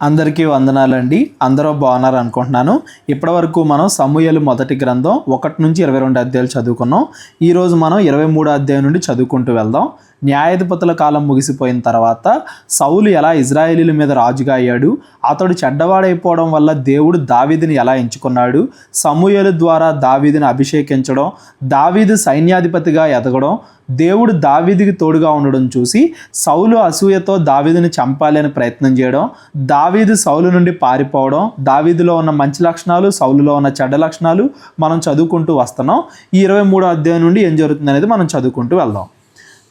అందరికీ వందనాలండి. అందరూ బాగున్నారు అనుకుంటున్నాను. ఇప్పటివరకు మనం సమూయేలు మొదటి గ్రంథం 1 నుంచి 22 అధ్యాయాలు చదువుకున్నాం. ఈరోజు మనం 23 అధ్యాయం నుండి చదువుకుంటూ వెళ్దాం. న్యాయాధిపతుల కాలం ముగిసిపోయిన తర్వాత సౌలు ఎలా ఇజ్రాయేలీల మీద రాజుగా అయ్యాడు, అతడు చెడ్డవాడైపోవడం వల్ల దేవుడు దావీదుని ఎలా ఎంచుకున్నాడు, సమూయేలు ద్వారా దావీదుని అభిషేకించడం, దావీదు సైన్యాధిపతిగా ఎదగడం, దేవుడు దావీదుకి తోడుగా ఉండడం చూసి సౌలు అసూయతో దావీదుని చంపాలని ప్రయత్నం చేయడం, దావీదు సౌలు నుండి పారిపోవడం, దావీదులో ఉన్న మంచి లక్షణాలు, సౌలులో ఉన్న చెడ్డ లక్షణాలు మనం చదువుకుంటూ వస్తున్నాం. ఈ 23 అధ్యాయం నుండి ఏం జరుగుతుంది అనేది మనం చదువుకుంటూ వెళ్దాం.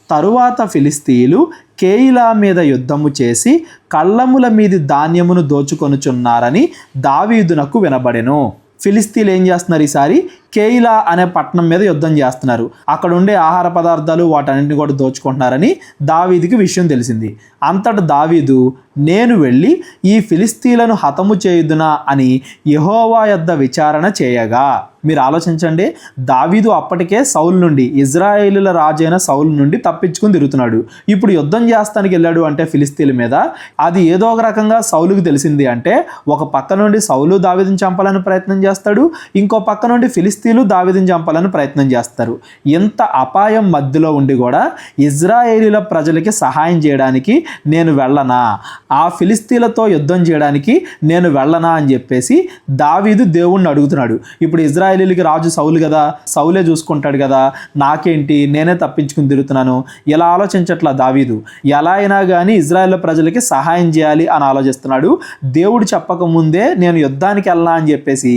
తరువాత ఫిలిస్తీయులు కేయిలా మీద యుద్ధము చేసి కళ్ళముల మీది ధాన్యమును దోచుకొనుచున్నారని దావీదునకు వినబడెను. ఫిలిస్తీన్లు ఏం చేస్తున్నారు? ఈసారి కేయిలా అనే పట్టణం మీద యుద్ధం చేస్తున్నారు. అక్కడ ఉండే ఆహార పదార్థాలు వాటన్నింటిని కూడా దోచుకుంటున్నారని దావీదుకి విషయం తెలిసింది. అంతటా దావీదు, నేను వెళ్ళి ఈ ఫిలిస్తీన్లను హతము చేయుదునా అని యెహోవా యొద్ద విచారణ చేయగా. మీరు ఆలోచించండి, దావీదు అప్పటికే సౌలు నుండి, ఇజ్రాయేలుల రాజైన సౌలు నుండి తప్పించుకుని తిరుగుతున్నాడు. ఇప్పుడు యుద్ధం చేస్తానికి వెళ్ళాడు అంటే ఫిలిస్తీన్ల మీద, అది ఏదో ఒక రకంగా సౌలుకు తెలిసింది అంటే ఒక పక్క నుండి సౌలు దావీదుని చంపాలని ప్రయత్నం చేస్తాడు, ఇంకో పక్క నుండి ఫిలిస్తీన్లు దావీదుని చంపాలని ప్రయత్నం చేస్తారు. ఇంత అపాయం మధ్యలో ఉండి కూడా ఇజ్రాయేలీల ప్రజలకి సహాయం చేయడానికి నేను వెళ్ళనా, ఆ ఫిలిస్తీన్లతో యుద్ధం చేయడానికి నేను వెళ్ళనా అని చెప్పేసి దావీదు దేవుణ్ణి అడుగుతున్నాడు. ఇప్పుడు ఇజ్రాయేలీలకి రాజు సౌలు కదా, సౌలే చూసుకుంటాడు కదా, నాకేంటి, నేనే తప్పించుకుని తిరుగుతున్నాను, ఇలా ఆలోచించట్లా దావీదు. ఎలా అయినా కానీ ఇజ్రాయేల్ ప్రజలకి సహాయం చేయాలి అని ఆలోచిస్తున్నాడు. దేవుడు చెప్పకముందే నేను యుద్ధానికి వెళ్ళనా అని చెప్పేసి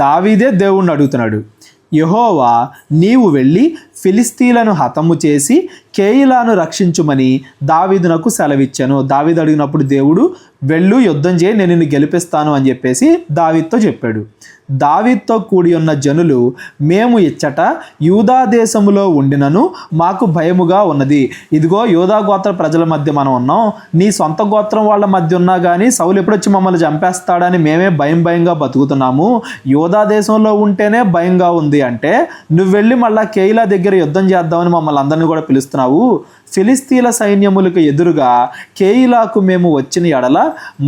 దావీదే దేవుణ్ణి అడుగుతున్నాడు. యెహోవా, నీవు వెళ్ళి ఫిలిస్తీన్లను హతము చేసి కేయిలాను రక్షించుమని దావీదునకు సెలవిచ్చాను. దావీదు అడిగినప్పుడు దేవుడు, వెళ్ళు యుద్ధం చేయి, నేను నిన్ను గెలిపిస్తాను అని చెప్పేసి దావీదుతో చెప్పాడు. దావీదుతో కూడి ఉన్న జనులు, మేము ఇచ్చట యూదా దేశములో ఉండినను మాకు భయముగా ఉన్నది. ఇదిగో యూదా గోత్ర ప్రజల మధ్య మనం ఉన్నాం, నీ సొంత గోత్రం వాళ్ళ మధ్య ఉన్నా కానీ సౌలు ఎప్పుడొచ్చి మమ్మల్ని చంపేస్తాడని మేమే భయంగా బతుకుతున్నాము. యూదా దేశంలో ఉంటేనే భయంగా ఉంది అంటే నువ్వు వెళ్ళి మళ్ళీ కేయిలా దగ్గర యుద్ధం చేద్దామని మమ్మల్ని అందరినీ కూడా పిలుస్తున్నావు. ఫిలిస్తీన్ల సైన్యములకు ఎదురుగా కేయిలాకు మేము వచ్చిన ఎడల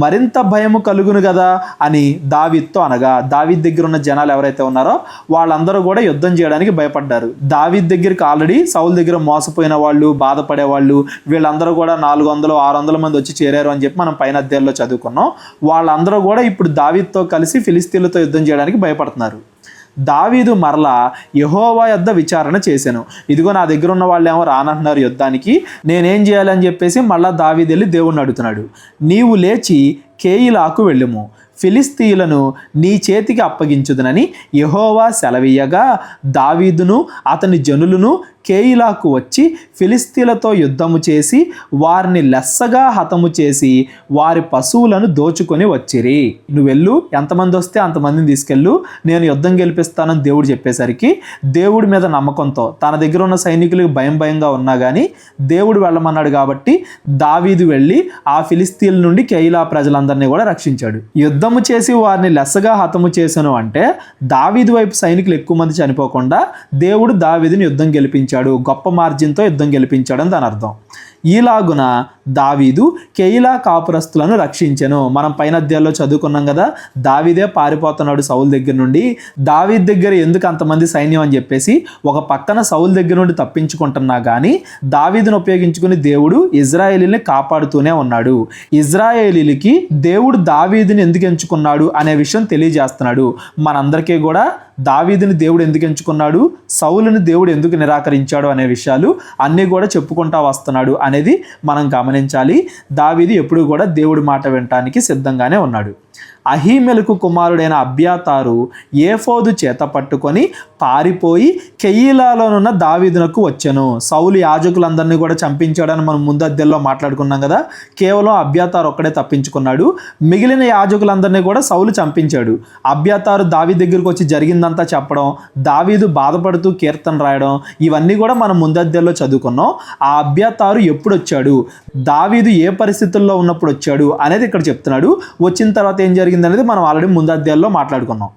మరింత భయము కలుగును కదా అని దావీదుతో అనగా, దావీదు దగ్గర ఉన్న జనాలు ఎవరైతే ఉన్నారో వాళ్ళందరూ కూడా యుద్ధం చేయడానికి భయపడ్డారు. దావీదు దగ్గరికి ఆల్రెడీ సౌలు దగ్గర మోసపోయిన వాళ్ళు, బాధపడే వాళ్ళు, వీళ్ళందరూ కూడా 400-600 మంది వచ్చి చేరారు అని చెప్పి మనం పైన అధ్యాయంలో చదువుకున్నాం. వాళ్ళందరూ కూడా ఇప్పుడు దావీదుతో కలిసి ఫిలిస్తీన్లతో యుద్ధం చేయడానికి భయపడుతున్నారు. దావీదు మరలా యెహోవా యొద్ద విచారణ చేశాను. ఇదిగో నా దగ్గర ఉన్న వాళ్ళు ఏమో రానంటున్నారు యుద్ధానికి, నేనేం చేయాలని చెప్పేసి మళ్ళా దావీదు వెళ్ళి దేవుణ్ణి అడుగుతున్నాడు. నీవు లేచి కేయిలాకు వెళ్ళుము, ఫిలిస్తీయులను నీ చేతికి అప్పగించుదునని యెహోవా సెలవీయగా, దావీదును అతని జనులను కేయిలాకు వచ్చి ఫిలిస్తీన్లతో యుద్ధము చేసి వారిని లెస్సగా హతము చేసి వారి పశువులను దోచుకొని వచ్చిరి. నువ్వు వెళ్ళు, ఎంతమంది వస్తే అంతమందిని తీసుకెళ్ళు, నేను యుద్ధం గెలిపిస్తానని దేవుడు చెప్పేసరికి దేవుడి మీద నమ్మకంతో తన దగ్గర ఉన్న సైనికులకు భయంగా ఉన్నా కానీ దేవుడు వెళ్ళమన్నాడు కాబట్టి దావీదు వెళ్ళి ఆ ఫిలిస్తీన్ల నుండి కేయిలా ప్రజలందరినీ కూడా రక్షించాడు. యుద్ధము చేసి వారిని లెస్సగా హతము చేశాను అంటే దావీదు వైపు సైనికులు ఎక్కువ మంది చనిపోకుండా దేవుడు దావీదుని యుద్ధం గెలిపించాడు, గొప్ప మార్జిన్తో యుద్ధం గెలిపించాడని దాని అర్థం. ఈలాగున దావీదు కేయిలా కాపురస్తులను రక్షించెను. మనం పైన అధ్యాయంలో చదువుకున్నాం కదా, దావీదే పారిపోతున్నాడు సౌలు దగ్గర నుండి. దావీదు దగ్గర ఎందుకు అంతమంది సైన్యం అని చెప్పేసి ఒక పక్కన సౌలు దగ్గర నుండి తప్పించుకుంటున్నా కానీ దావీదును ఉపయోగించుకుని దేవుడు ఇజ్రాయేలీని కాపాడుతూనే ఉన్నాడు. ఇజ్రాయేలీలకి దేవుడు దావీదుని ఎందుకు ఎంచుకున్నాడు అనే విషయం తెలియజేస్తున్నాడు. మనందరికీ కూడా దావీదుని దేవుడు ఎందుకు ఎంచుకున్నాడు, సౌలుని దేవుడు ఎందుకు నిరాకరించాడు అనే విషయాలు అన్నీ కూడా చెప్పుకుంటా వస్తున్నాడు అనేది మనం గమనించాలి. దావీదు ఎప్పుడు కూడా దేవుడి మాట వినటానికి సిద్ధంగానే ఉన్నాడు. అహీమెలకు కుమారుడైన అబ్యాతారు ఏఫోదు చేత పట్టుకొని పారిపోయి కెయీలాలోనున్న దావీదునకు వచ్చెను. సౌలు యాజకులందరినీ కూడా చంపించాడని మనం ముందు అధ్యాయంలో మాట్లాడుకున్నాం కదా. కేవలం అబ్యాతారు ఒక్కడే తప్పించుకున్నాడు, మిగిలిన యాజకులందరినీ కూడా సౌలు చంపించాడు. అబ్యాతారు దావీదు దగ్గరికి వచ్చి జరిగిందంతా చెప్పడం, దావీదు బాధపడుతూ కీర్తన రాయడం, ఇవన్నీ కూడా మనం ముందు అధ్యాయంలో చదువుకున్నాం. ఆ అబ్యాతారు ఎప్పుడు వచ్చాడు, దావీదు ఏ పరిస్థితుల్లో ఉన్నప్పుడు వచ్చాడు అనేది ఇక్కడ చెప్తున్నాడు. వచ్చిన తర్వాత ఏం జరిగింది అనేది మనం ఆల్రెడీ ముందు అధ్యాయంలో మాట్లాడుకున్నాం.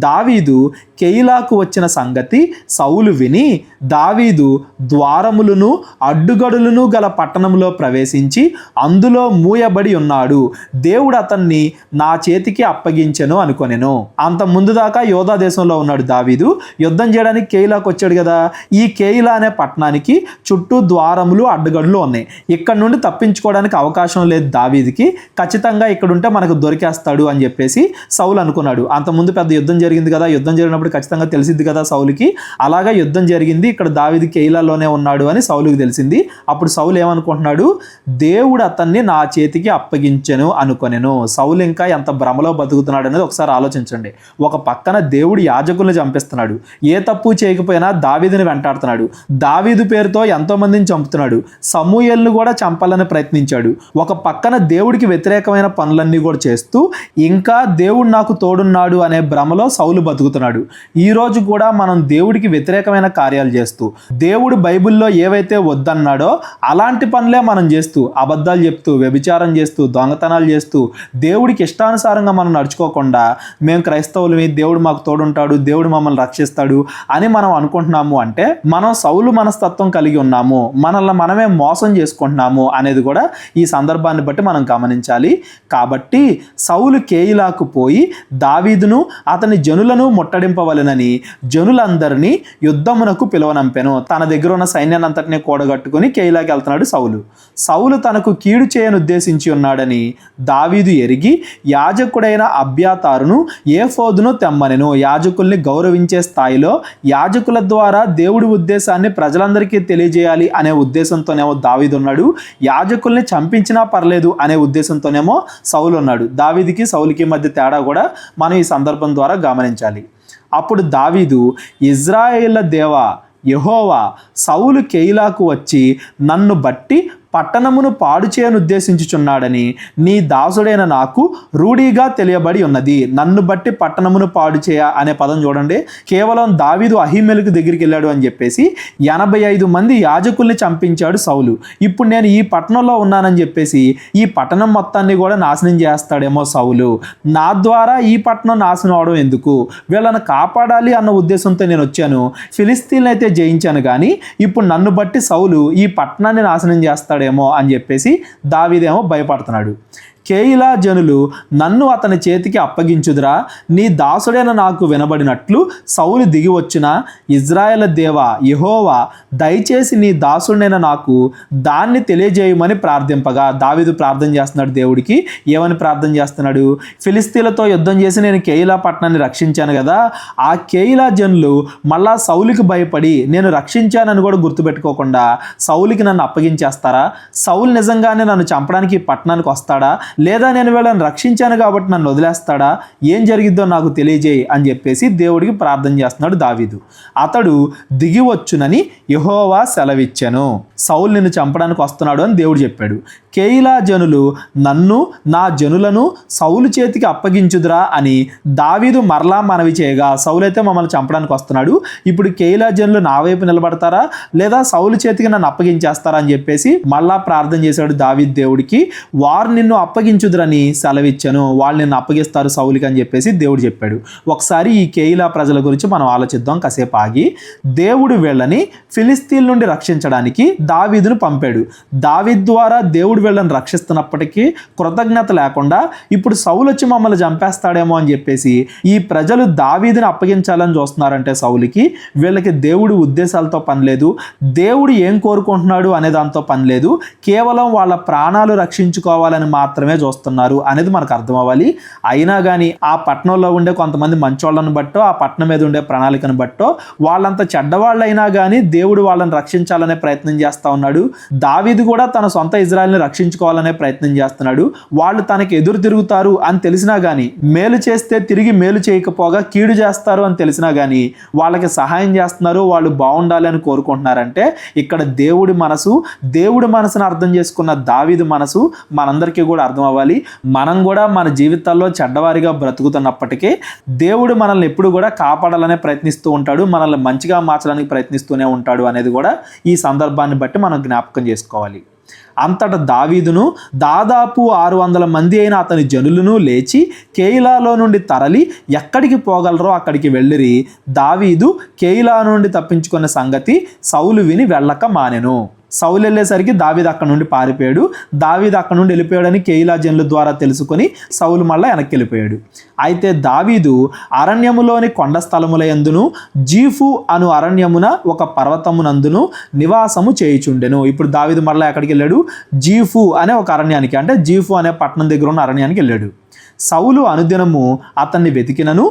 దావీదు కెయిలాకు వచ్చిన సంగతి సౌలు విని దావీదు ద్వారములను అడ్డుగడులను గల పట్టణంలో ప్రవేశించి అందులో మూయబడి ఉన్నాడు, దేవుడు అతన్ని నా చేతికి అప్పగించెను అనుకొనెను. అంత ముందు దాకా యోధా దేశంలో ఉన్నాడు దావీదు. యుద్ధం చేయడానికి కెయిలాకు వచ్చాడు కదా. ఈ కెయిలా అనే పట్టణానికి చుట్టూ ద్వారములు అడ్డుగడులు ఉన్నాయి. ఇక్కడ నుండి తప్పించుకోవడానికి అవకాశం లేదు దావీదికి. ఖచ్చితంగా ఇక్కడ ఉంటే మనకు దొరికేస్తాడు అని చెప్పేసి సౌలు అనుకున్నాడు. అంతకుముందు పెద్ద యుద్ధం జరిగింది కదా. యుద్ధం జరిగినప్పుడు ఖచ్చితంగా తెలిసిద్ది కదా సౌలుకి. అలాగా యుద్ధం జరిగింది, ఇక్కడ దావీదు కెయిలాలోనే ఉన్నాడు అని సౌలుకి తెలిసింది. అప్పుడు సౌలు ఏమనుకుంటున్నాడు, దేవుడు అతన్ని నా చేతికి అప్పగించెను అనుకొనెను. సౌలు ఇంకా ఎంత భ్రమలో బతుకుతున్నాడు అనేది ఒకసారి ఆలోచించండి. ఒక పక్కన దేవుడు యాజకుల్ని చంపిస్తున్నాడు, ఏ తప్పు చేయకపోయినా దావీదుని వెంటాడుతున్నాడు, దావీదు పేరుతో ఎంతో మందిని చంపుతున్నాడు, సమూయేలును కూడా చంపాలని ప్రయత్నించాడు. ఒక పక్కన దేవుడికి వ్యతిరేకమైన పనులన్నీ కూడా చేస్తూ ఇంకా దేవుడు నాకు తోడున్నాడు అనే భ్రమలో సౌలు బతుకుతున్నాడు. ఈ రోజు కూడా మనం దేవుడికి వ్యతిరేకమైన కార్యాలు చేస్తూ దేవుడు బైబిల్లో ఏవైతే వద్దన్నాడో అలాంటి పనులే మనం చేస్తూ అబద్ధాలు చెప్తూ వ్యభిచారం చేస్తూ దొంగతనాలు చేస్తూ దేవుడికి ఇష్టానుసారంగా మనం నడుచుకోకుండా మేము క్రైస్తవులమి, దేవుడు మాకు తోడుంటాడు, దేవుడు మమ్మల్ని రక్షిస్తాడు అని మనం అనుకుంటున్నాము అంటే మనం సౌలు మనస్తత్వం కలిగి ఉన్నాము, మనల్ని మనమే మోసం చేసుకుంటున్నాము అనేది కూడా ఈ సందర్భాన్ని బట్టి మనం గమనించాలి. కాబట్టి సౌలు కెయిలాకు పోయి దావీదును అతని జనులను ముట్టడింపవలెనని జనులందరినీ యుద్ధమునకు పిలువనంపెను. తన దగ్గర ఉన్న సైన్యాన్ని అంతటినీ కూడగట్టుకుని కెయిలాకి వెళ్తున్నాడు సౌలు. సౌలు తనకు కీడు చేయను ఉద్దేశించి ఉన్నాడని దావీదు ఎరిగి యాజకుడైన అబ్యాతారును ఏఫోదును తెమ్మనెను. యాజకుల్ని గౌరవించే స్థాయిలో యాజకుల ద్వారా దేవుడి ఉద్దేశాన్ని ప్రజలందరికీ తెలియజేయాలి అనే ఉద్దేశంతోనేమో దావీదు ఉన్నాడు. యాజకుల్ని చంపించినా పర్లేదు అనే ఉద్దేశంతోనేమో సౌలు ఉన్నాడు. దావీదుకి సౌలుకి మధ్య తేడా కూడా మనం ఈ సందర్భం ద్వారా గమనించాలి. అప్పుడు దావీదు, ఇజ్రాయేళ్ల దేవా యెహోవా, సౌలు కెయిలాకు వచ్చి నన్ను బట్టి పట్టణమును పాడు చేయను ఉద్దేశించుచున్నాడని నీ దాసుడైన నాకు రూఢీగా తెలియబడి ఉన్నది. నన్ను బట్టి పట్టణమును పాడు చేయ అనే పదం చూడండి. కేవలం దావీదు అహీమెలకు దగ్గరికి వెళ్ళాడు అని చెప్పేసి 85 మంది యాజకుల్ని చంపించాడు సౌలు. ఇప్పుడు నేను ఈ పట్టణంలో ఉన్నానని చెప్పేసి ఈ పట్టణం మొత్తాన్ని కూడా నాశనం చేస్తాడేమో సౌలు. నా ద్వారా ఈ పట్టణం నాశనం అవడం ఎందుకు, వీళ్ళని కాపాడాలి అన్న ఉద్దేశంతో నేను వచ్చాను, ఫిలిస్తీన్లు అయితే జయించాను, కానీ ఇప్పుడు నన్ను బట్టి సౌలు ఈ పట్టణాన్ని నాశనం చేస్తాడు అని చెప్పేసి దావీదేమో భయపడుతున్నాడు. కెయిలా జనులు నన్ను అతని చేతికి అప్పగించుదురా, నీ దాసుడైన నాకు వినబడినట్లు సౌలు దిగి వచ్చిన ఇజ్రాయేల్ దేవా యెహోవా, దయచేసి నీ దాసుడైన నాకు దాన్ని తెలియజేయమని ప్రార్థింపగా, దావీదు ప్రార్థన చేస్తున్నాడు దేవుడికి. ఏమని ప్రార్థన చేస్తున్నాడు, ఫిలిస్తీన్లతో యుద్ధం చేసి నేను కెయిలా పట్టణాన్ని రక్షించాను కదా, ఆ కెయిలా జనులు మళ్ళా సౌలుకి భయపడి నేను రక్షించానని కూడా గుర్తుపెట్టుకోకుండా సౌలుకి నన్ను అప్పగించేస్తారా, సౌలు నిజంగానే నన్ను చంపడానికి ఈ పట్టణానికి వస్తాడా, లేదా నేను వీళ్ళని రక్షించాను కాబట్టి నన్ను వదిలేస్తాడా, ఏం జరిగిద్దో నాకు తెలియజేయి అని చెప్పేసి దేవుడికి ప్రార్థన చేస్తున్నాడు దావీదు. అతడు దిగి వచ్చునని యెహోవా సెలవిచ్చెను. సౌలు నిన్ను చంపడానికి వస్తున్నాడు అని దేవుడు చెప్పాడు. కెయిలా జనులు నన్ను నా జనులను సౌలు చేతికి అప్పగించుదురా అని దావీదు మరలా మనవి చేయగా, సౌలు అయితే మమ్మల్ని చంపడానికి వస్తున్నాడు, ఇప్పుడు కెయిలా జనులు నా వైపు నిలబడతారా లేదా సౌలు చేతికి నన్ను అప్పగించేస్తారా అని చెప్పేసి మళ్ళా ప్రార్థన చేశాడు దావీదు దేవుడికి. వారు నిన్ను అప్పగించుదురని సెలవిచ్చాను, వాళ్ళు నిన్ను అప్పగిస్తారు సౌలుకి అని చెప్పేసి దేవుడు చెప్పాడు. ఒకసారి ఈ కెయిలా ప్రజల గురించి మనం ఆలోచిద్దాం కాసేపు ఆగి. దేవుడు వీళ్ళని ఫిలిస్తీన్ నుండి రక్షించడానికి దావీదును పంపాడు. దావీదు ద్వారా దేవుడు వీళ్ళని రక్షిస్తున్నప్పటికీ కృతజ్ఞత లేకుండా ఇప్పుడు సౌలు వచ్చి మమ్మల్ని చంపేస్తాడేమో అని చెప్పేసి ఈ ప్రజలు దావీదుని అప్పగించాలని చూస్తున్నారంటే సౌలుకి, వీళ్ళకి దేవుడి ఉద్దేశాలతో పని లేదు, దేవుడు ఏం కోరుకుంటున్నాడు అనే దాంతో పని లేదు, కేవలం వాళ్ళ ప్రాణాలు రక్షించుకోవాలని మాత్రమే చూస్తున్నారు అనేది మనకు అర్థం అవ్వాలి. అయినా కానీ ఆ పట్టణంలో ఉండే కొంతమంది మంచోళ్ళను బట్టో ఆ పట్టణం మీద ఉండే ప్రణాళికను బట్టో వాళ్ళంత చెడ్డవాళ్ళైనా కానీ దేవుడు వాళ్ళని రక్షించాలనే ప్రయత్నం చేస్తూ ఉన్నాడు. దావీదు కూడా తన సొంత ఇజ్రాయెల్ని రక్షించుకోవాలనే ప్రయత్నం చేస్తున్నాడు. వాళ్ళు తనకి ఎదురు తిరుగుతారు అని తెలిసినా కానీ, మేలు చేస్తే తిరిగి మేలు చేయకపోగా కీడు చేస్తారు అని తెలిసినా కానీ వాళ్ళకి సహాయం చేస్తున్నారు, వాళ్ళు బాగుండాలి అని కోరుకుంటున్నారంటే ఇక్కడ దేవుడి మనసును అర్థం చేసుకున్న దావీదు మనసు మనందరికీ కూడా అర్థం అవ్వాలి. మనం కూడా మన జీవితాల్లో చెడ్డవారిగా బ్రతుకుతున్నప్పటికీ దేవుడు మనల్ని ఎప్పుడు కూడా కాపాడాలనే ప్రయత్నిస్తూ ఉంటాడు, మనల్ని మంచిగా మార్చడానికి ప్రయత్నిస్తూనే ఉంటాడు అనేది కూడా ఈ సందర్భాన్ని బట్టి మనం జ్ఞాపకం చేసుకోవాలి. అంతటా దావీదును దాదాపు 600 మంది అయిన అతని జనులను లేచి కేయిలాలో నుండి తరలి ఎక్కడికి పోగలరో అక్కడికి వెళ్ళిరి. దావీదు కేయిలా నుండి తప్పించుకున్న సంగతి సౌలు విని వెళ్ళక మానెను. సౌలు వెళ్ళేసరికి దావీదు అక్కడ నుండి పారిపోయాడు. దావీదు అక్కడ నుండి వెళ్ళిపోయాడని కేయిలా జనుల ద్వారా తెలుసుకొని సౌలు మళ్ళీ వెనక్కి వెళ్ళిపోయాడు. అయితే దావీదు అరణ్యములోని కొండ స్థలముల యందును జీఫు అను అరణ్యమున ఒక పర్వతమునందును నివాసము చేయుచుండెను. ఇప్పుడు దావీదు మళ్ళీ ఎక్కడికి వెళ్ళాడు? జీఫు అనే ఒక అరణ్యానికి, అంటే జీఫు అనే పట్టణం దగ్గర ఉన్న అరణ్యానికి వెళ్ళాడు. సౌలు అనుదినము అతన్ని వెతికినను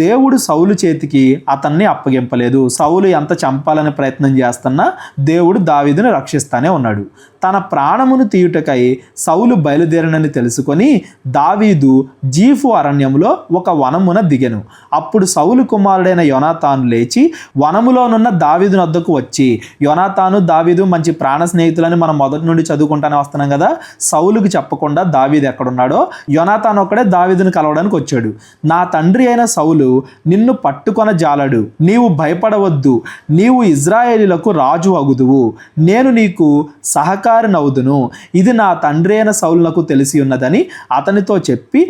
దేవుడు సౌలు చేతికి అతన్ని అప్పగింపలేదు. సౌలు ఎంత చంపాలని ప్రయత్నం చేస్తున్నా దేవుడు దావీదును రక్షిస్తానే ఉన్నాడు. తన ప్రాణమును తీయుటకై సౌలు బయలుదేరినని తెలుసుకొని దావీదు జీఫు అరణ్యములో ఒక వనమున దిగెను. అప్పుడు సౌలు కుమారుడైన యోనాతాను లేచి వనములోనున్న దావీదు వద్దకు వచ్చి, యోనాతాను దావీదు మంచి ప్రాణ స్నేహితులని మనం మొదటి నుండి చదువుకుంటానే వస్తున్నాం కదా, సౌలుకి చెప్పకుండా దావీదు ఎక్కడున్నాడో యోనాతాను ఒక్కడే దావీదును కలవడానికి వచ్చాడు. నా తండ్రి అయిన సౌలు నిన్ను పట్టుకొన జాలడు, నీవు భయపడవద్దు, నీవు ఇజ్రాయేలీలకు రాజు అగుదువు, నేను నీకు సహకారినవుదును, ఇది నా తండ్రి అయిన సౌలునకు తెలిసి ఉన్నదని అతనితో చెప్పి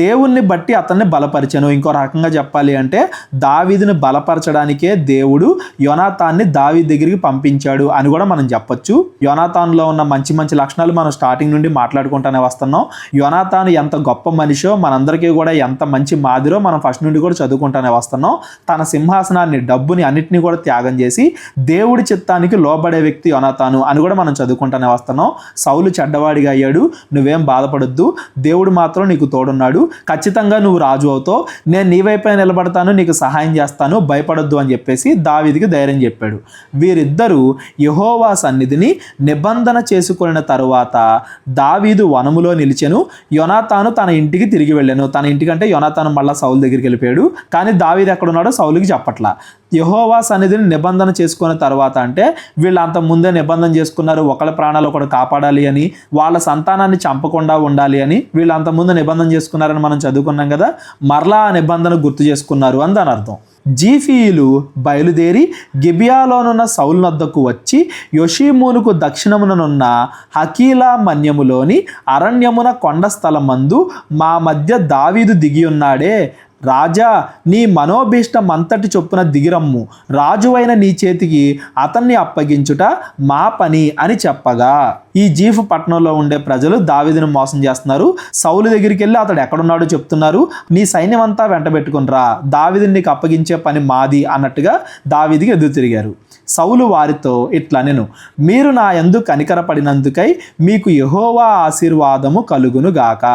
దేవుణ్ణి బట్టి అతన్ని బలపరిచెను. ఇంకో రకంగా చెప్పాలి అంటే దావీదుని బలపరచడానికే దేవుడు యోనాతాన్ని దావీదు దగ్గరికి పంపించాడు అని కూడా మనం చెప్పొచ్చు. యోనాతాన్లో ఉన్న మంచి మంచి లక్షణాలు మనం స్టార్టింగ్ నుండి మాట్లాడుకుంటూనే వస్తున్నాం. యోనాతాను ఎంత గొప్ప మనిషి మనందరికీ కూడా ఎంత మంచి మాదిరో మనం ఫస్ట్ నుండి కూడా చదువుకుంటానే వస్తున్నాం. తన సింహాసనాన్ని, డబ్బుని, అన్నిటినీ కూడా త్యాగం చేసి దేవుడి చిత్తానికి లోబడే వ్యక్తి యోనాతాను అని కూడా మనం చదువుకుంటానే వస్తున్నాం. సౌలు చెడ్డవాడిగా అయ్యాడు, నువ్వేం బాధపడొద్దు, దేవుడు మాత్రం నీకు తోడున్నాడు, ఖచ్చితంగా నువ్వు రాజు అవుతావు, నేను నీ వైపే నిలబడతాను, నీకు సహాయం చేస్తాను, భయపడొద్దు అని చెప్పేసి దావీదుకి ధైర్యం చెప్పాడు. వీరిద్దరూ యెహోవా సన్నిధిని నిబంధన చేసుకున్న తరువాత దావీదు వనములో నిలిచెను. యోనాతాను తన ఇంటికి తిరిగి వెళ్ళాను. తన ఇంటికంటే యోనాతాను మళ్ళీ సౌలు దగ్గరికి వెళ్ళిపోయాడు. కానీ దావీదు ఎక్కడున్నాడో సౌలుకి చెప్పట్లా. యెహోవా సన్నిధిని నిబంధన చేసుకున్న తర్వాత అంటే వీళ్ళు అంత ముందే నిబంధన చేసుకున్నారు, ఒకళ్ళ ప్రాణాలు ఒకటి కాపాడాలి అని, వాళ్ళ సంతానాన్ని చంపకుండా ఉండాలి అని వీళ్ళు అంత ముందు నిబంధన చేసుకున్నారని మనం చదువుకున్నాం కదా. మరలా ఆ నిబంధన గుర్తు చేసుకున్నారు అని దాని అర్థం. జీఫీయులు బయలుదేరి గిబియాలోనున్న సౌలు వద్దకు వచ్చి యొషీమోనుకు దక్షిణముననున్న హకీలా మన్యములోని అరణ్యమున కొండ స్థలమందు మా మధ్య దావీదు దిగి ఉన్నాడే, రాజా నీ మనోభీష్టమంతటి చొప్పున దిగిరమ్ము, రాజువైన నీ చేతికి అతన్ని అప్పగించుట మా పని అని చెప్పగా, ఈ జీఫు పట్టణంలో ఉండే ప్రజలు దావీదును మోసం చేస్తున్నారు. సౌలు దగ్గరికి వెళ్ళి అతడు ఎక్కడున్నాడో చెప్తున్నారు, నీ సైన్యం అంతా వెంటబెట్టుకుని రా, దావీదుని నీకు అప్పగించే పని మాది అన్నట్టుగా దావీదుకి ఎదురు తిరిగారు. సౌలు వారితో ఇట్లా నేను, మీరు నా యందు కనికరపడినందుకై మీకు యెహోవా ఆశీర్వాదము కలుగును గాక.